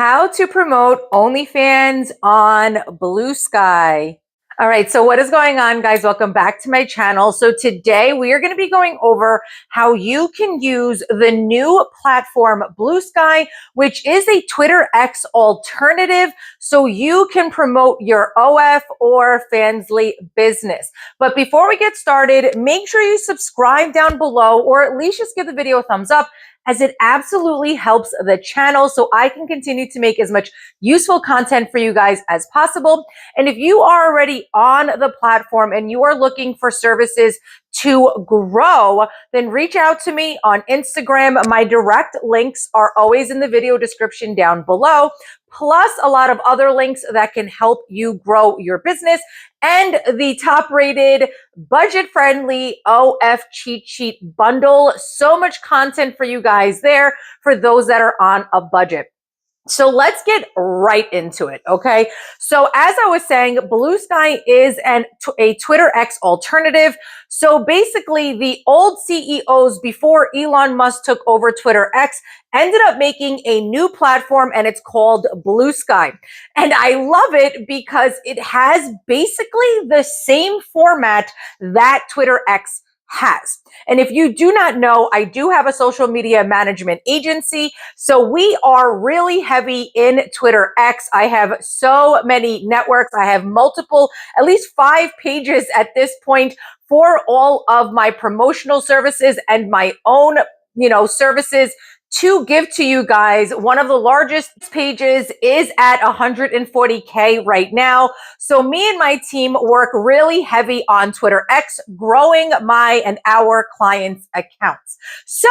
How to promote OnlyFans on Blue Sky. All right, so what is going on, guys? Welcome back to my channel. So today we are going to be going over how you can use the new platform Blue Sky, which is a Twitter X alternative, so you can promote your OF or Fansly business. But before we get started, make sure you subscribe down below, or at least just give the video a thumbs up, as it absolutely helps the channel so I can continue to make as much useful content for you guys as possible. And if you are already on the platform and you are looking for services to grow, then reach out to me on Instagram. My direct links are always in the video description down below, plus a lot of other links that can help you grow your business, and the top rated budget friendly OF cheat sheet bundle. So much content for you guys there for those that are on a budget. So let's get right into it, okay? So as I was saying, Blue Sky is a Twitter X alternative. So basically, the old CEOs before Elon Musk took over Twitter X ended up making a new platform, and it's called Blue Sky. And I love it because it has basically the same format that Twitter X has. And if you do not know, I do have a social media management agency. So we are really heavy in Twitter X. I have so many networks. I have multiple, at least 5 pages at this point for all of my promotional services and my own, services to give to you guys. One of the largest pages is at 140K right now. So me and my team work really heavy on Twitter X, growing my and our clients' accounts. So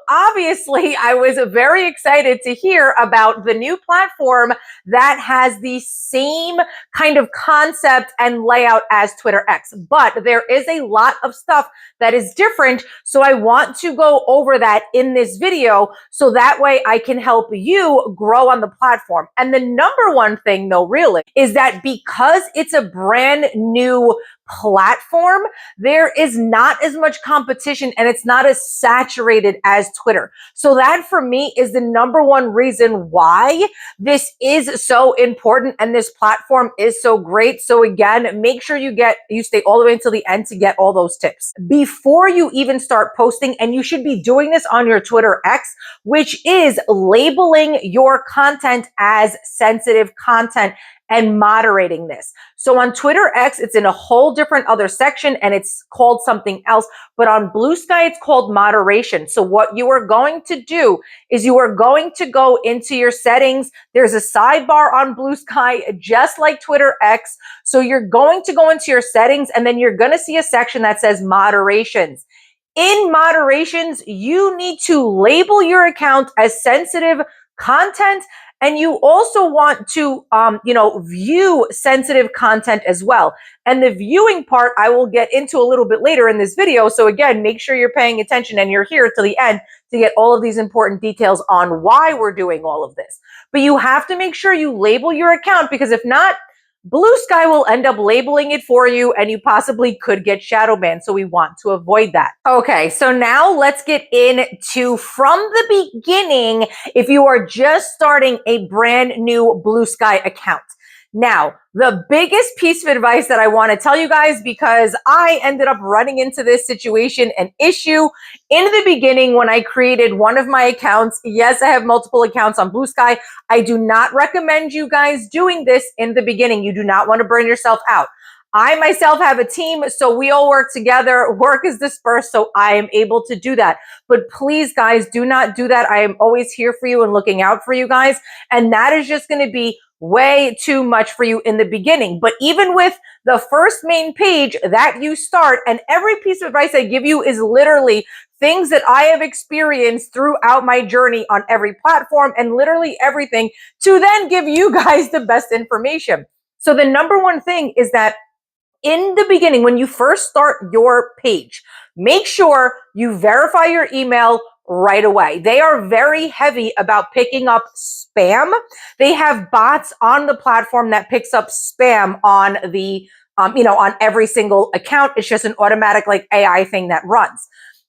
obviously I was very excited to hear about the new platform that has the same kind of concept and layout as Twitter X, but there is a lot of stuff that is different. So I want to go over that in this video, so that way I can help you grow on the platform. And the number one thing, though, really, is that because it's a brand new platform, there is not as much competition and it's not as saturated as Twitter. So that for me is the number one reason why this is so important and this platform is so great. So again, make sure you stay all the way until the end to get all those tips before you even start posting. And you should be doing this on your Twitter X, which is labeling your content as sensitive content and moderating this. So on Twitter X, it's in a whole different other section and it's called something else. But on Blue Sky, it's called moderation. So what you are going to do is you are going to go into your settings. There's a sidebar on Blue Sky, just like Twitter X. So you're going to go into your settings and then you're going to see a section that says moderations. In moderations, you need to label your account as sensitive content. And you also want to, view sensitive content as well. And the viewing part, I will get into a little bit later in this video. So again, make sure you're paying attention and you're here to the end to get all of these important details on why we're doing all of this. But you have to make sure you label your account, because if not, Blue Sky will end up labeling it for you and you possibly could get shadow banned. So we want to avoid that. Okay, so now let's get into from the beginning if you are just starting a brand new Blue Sky account. Now, the biggest piece of advice that I want to tell you guys, because I ended up running into this situation and issue in the beginning when I created one of my accounts. Yes, I have multiple accounts on Blue Sky. I do not recommend you guys doing this in the beginning. You do not want to burn yourself out. I myself have a team, so we all work together. Work is dispersed, so I am able to do that. But please, guys, do not do that. I am always here for you and looking out for you guys. And that is just going to be way too much for you in the beginning. But even with the first main page that you start, and every piece of advice I give you is literally things that I have experienced throughout my journey on every platform and literally everything to then give you guys the best information. So the number one thing is that in the beginning, when you first start your page, make sure you verify your email right away. They are very heavy about picking up spam. They have bots on the platform that picks up spam on the, on every single account. It's just an automatic AI thing that runs.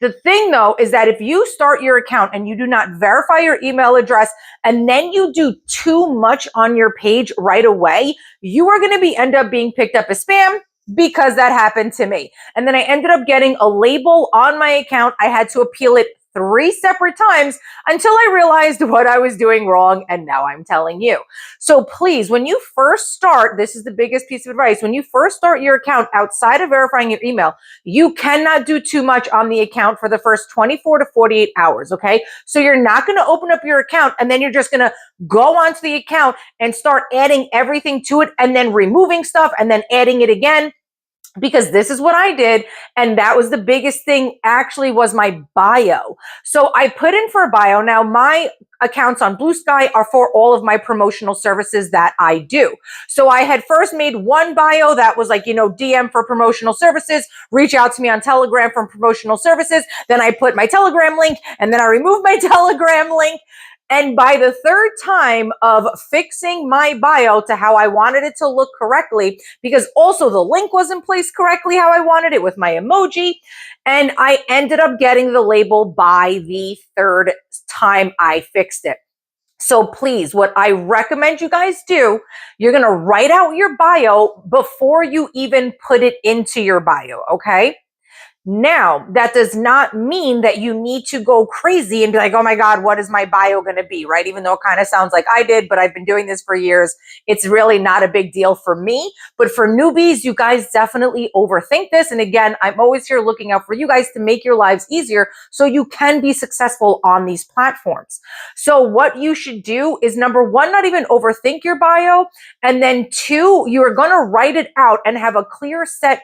The thing though is that if you start your account and you do not verify your email address and then you do too much on your page right away, you are going to end up being picked up as spam, because that happened to me. And then I ended up getting a label on my account. I had to appeal it 3 separate times until I realized what I was doing wrong, and now I'm telling you. So please, when you first start, this is the biggest piece of advice, when you first start your account outside of verifying your email, you cannot do too much on the account for the first 24 to 48 hours, okay? So you're not going to open up your account and then you're just going to go onto the account and start adding everything to it and then removing stuff and then adding it again. Because this is what I did, and that was the biggest thing, actually, was my bio. So I put in for a bio. Now, my accounts on Blue Sky are for all of my promotional services that I do. So I had first made one bio that was like, DM for promotional services, reach out to me on Telegram for promotional services. Then I put my Telegram link, and then I removed my Telegram link. And by the third time of fixing my bio to how I wanted it to look correctly, because also the link wasn't placed correctly how I wanted it with my emoji, and I ended up getting the label by the third time I fixed it. So please, what I recommend you guys do, you're going to write out your bio before you even put it into your bio, okay? Now, that does not mean that you need to go crazy and be like, oh my God, what is my bio going to be, right? Even though it kind of sounds like I did, but I've been doing this for years. It's really not a big deal for me. But for newbies, you guys definitely overthink this. And again, I'm always here looking out for you guys to make your lives easier so you can be successful on these platforms. So what you should do is, number one, not even overthink your bio. And then 2, you're going to write it out and have a clear set,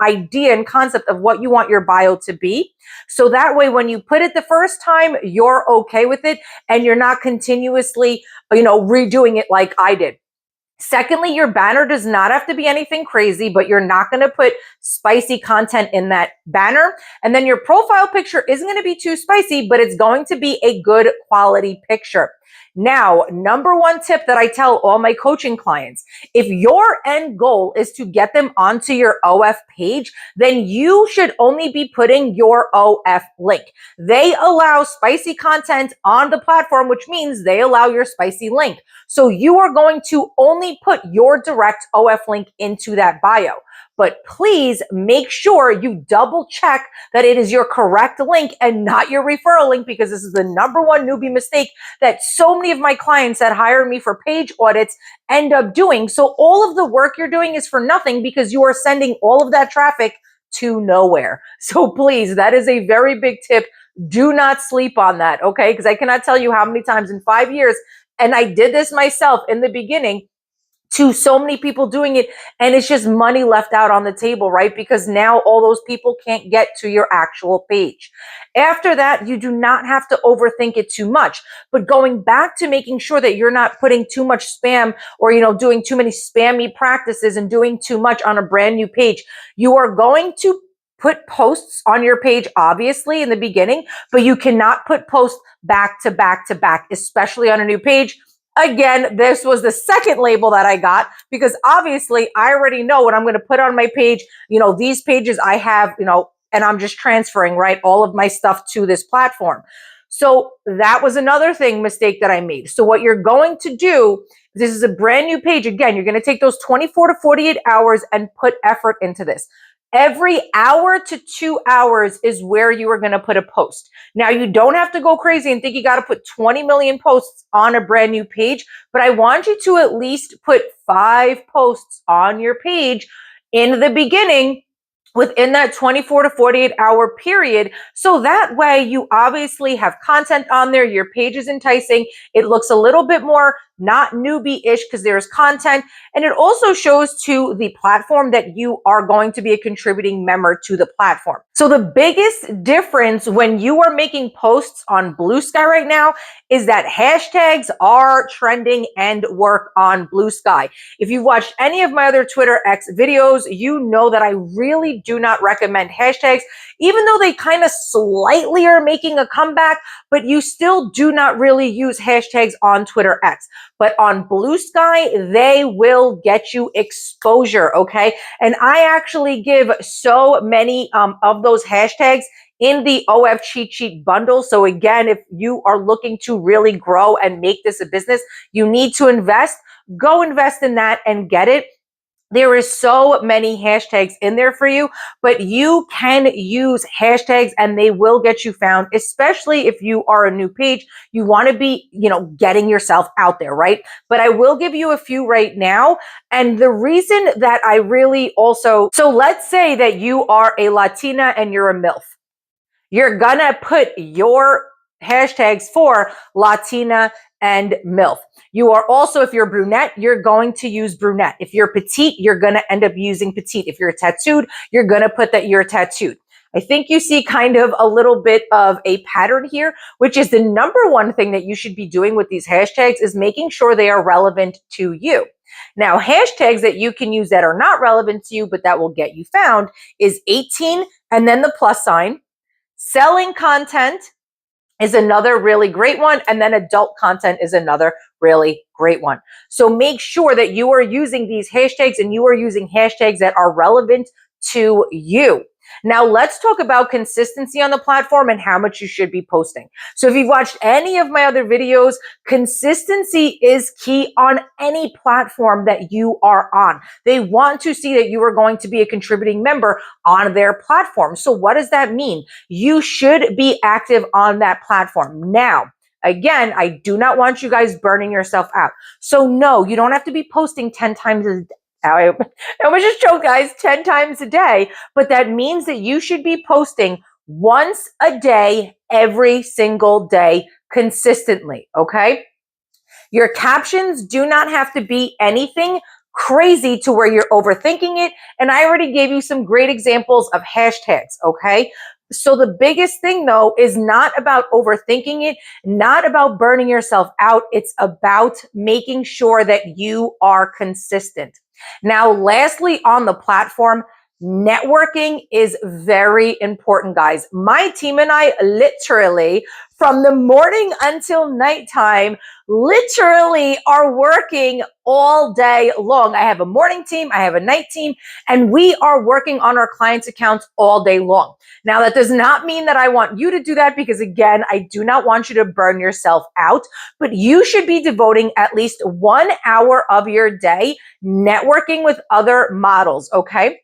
idea and concept of what you want your bio to be. So that way, when you put it the first time, you're okay with it and you're not continuously, redoing it like I did. Secondly, your banner does not have to be anything crazy, but you're not going to put spicy content in that banner. And then your profile picture isn't going to be too spicy, but it's going to be a good quality picture. Now, number one tip that I tell all my coaching clients, if your end goal is to get them onto your OF page, then you should only be putting your OF link. They allow spicy content on the platform, which means they allow your spicy link. So you are going to only put your direct OF link into that bio. But please make sure you double check that it is your correct link and not your referral link, because this is the number one newbie mistake that so many of my clients that hire me for page audits end up doing. So all of the work you're doing is for nothing because you are sending all of that traffic to nowhere. So please, that is a very big tip. Do not sleep on that, okay? Because I cannot tell you how many times in 5 years, and I did this myself in the beginning, to so many people doing it, and it's just money left out on the table, right? Because now all those people can't get to your actual page. After that, you do not have to overthink it too much. But going back to making sure that you're not putting too much spam or, doing too many spammy practices and doing too much on a brand new page, you are going to put posts on your page, obviously, in the beginning, but you cannot put posts back to back to back, especially on a new page. Again, this was the second label that I got because obviously I already know what I'm going to put on my page. These pages I have, and I'm just transferring, right, all of my stuff to this platform. So that was another mistake that I made. So what you're going to do, this is a brand new page. Again, you're going to take those 24 to 48 hours and put effort into this. Every hour to 2 hours is where you are going to put a post. Now, you don't have to go crazy and think you got to put 20 million posts on a brand new page, but I want you to at least put 5 posts on your page in the beginning within that 24 to 48 hour period. So that way you obviously have content on there. Your page is enticing. It looks a little bit more not newbie-ish because there's content. And it also shows to the platform that you are going to be a contributing member to the platform. So the biggest difference when you are making posts on Blue Sky right now is that hashtags are trending and work on Blue Sky. If you've watched any of my other Twitter X videos, you know that I really do not recommend hashtags, even though they kind of slightly are making a comeback, but you still do not really use hashtags on Twitter X. But on Blue Sky, they will get you exposure, okay? And I actually give so many of those hashtags in the OF cheat sheet bundle. So again, if you are looking to really grow and make this a business, you need to invest. Go invest in that and get it. There is so many hashtags in there for you, but you can use hashtags and they will get you found, especially if you are a new page. You want to be, getting yourself out there, right? But I will give you a few right now. And the reason that I really also, so let's say that you are a Latina and you're a MILF. You're gonna put your hashtags for Latina and MILF. You are also, if you're brunette, you're going to use brunette. If you're petite, you're going to end up using petite. If you're tattooed, you're going to put that you're tattooed. I think you see kind of a little bit of a pattern here, which is the number one thing that you should be doing with these hashtags is making sure they are relevant to you. Now, hashtags that you can use that are not relevant to you, but that will get you found is 18 and then the plus sign. Selling content is another really great one. And then adult content is another really great one. So make sure that you are using these hashtags and you are using hashtags that are relevant to you. Now let's talk about consistency on the platform and how much you should be posting. So if you've watched any of my other videos, consistency is key on any platform that you are on. They want to see that you are going to be a contributing member on their platform. So what does that mean? You should be active on that platform. Now, again, I do not want you guys burning yourself out. So no, you don't have to be posting 10 times a day. I was just joke, guys, 10 times a day, but that means that you should be posting once a day, every single day, consistently, okay? Your captions do not have to be anything crazy to where you're overthinking it, and I already gave you some great examples of hashtags, okay? So the biggest thing though is not about overthinking it, not about burning yourself out. It's about making sure that you are consistent. Now, lastly, on the platform, networking is very important, guys. My team and I literally, from the morning until nighttime, literally are working all day long. I have a morning team, I have a night team, and we are working on our clients' accounts all day long. Now, that does not mean that I want you to do that because, again, I do not want you to burn yourself out, but you should be devoting at least 1 hour of your day networking with other models, okay?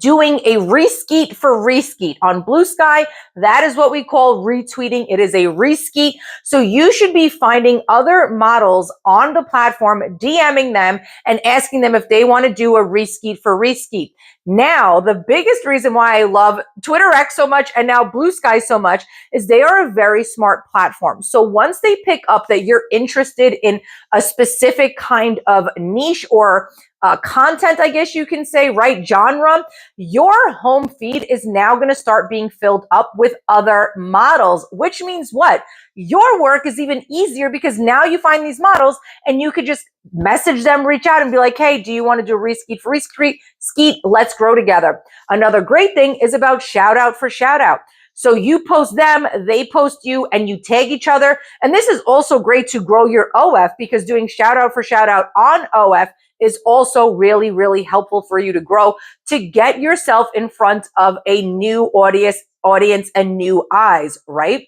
Doing a reskeet for reskeet on BLUESKY. That is what we call retweeting. It is a reskeet. So you should be finding other models on the platform, DMing them and asking them if they want to do a reskeet for reskeet. Now, the biggest reason why I love Twitter X so much and now BLUESKY so much is they are a very smart platform. So once they pick up that you're interested in a specific kind of niche or content, I guess you can say, right, genre, your home feed is now going to start being filled up with other models, which means what? Your work is even easier because now you find these models and you could just message them, reach out and be like, hey, do you want to do a reskeet for reskeet? Let's grow together. Another great thing is about shout out for shout out. So you post them, they post you, and you tag each other. And this is also great to grow your OF because doing shout out for shout out on OF is also really, really helpful for you to grow, to get yourself in front of a new audience and new eyes, right?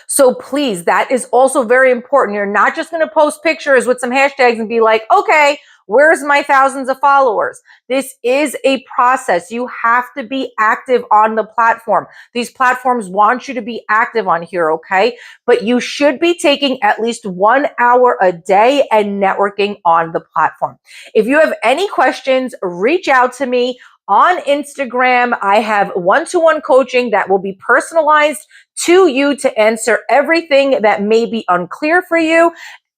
So please, that is also very important. You're not just going to post pictures with some hashtags and be like, okay, where's my thousands of followers? This is a process. You have to be active on the platform. These platforms want you to be active on here, okay? But you should be taking at least 1 hour a day and networking on the platform. If you have any questions, reach out to me. On Instagram, I have one-to-one coaching that will be personalized to you to answer everything that may be unclear for you.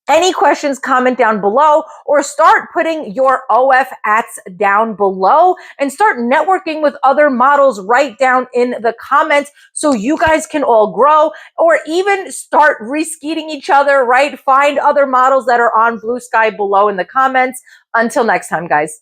Any questions, comment down below or start putting your OF ads down below and start networking with other models right down in the comments so you guys can all grow, or even start reskeeting each other, right? Find other models that are on BLUESKY below in the comments. Until next time, guys.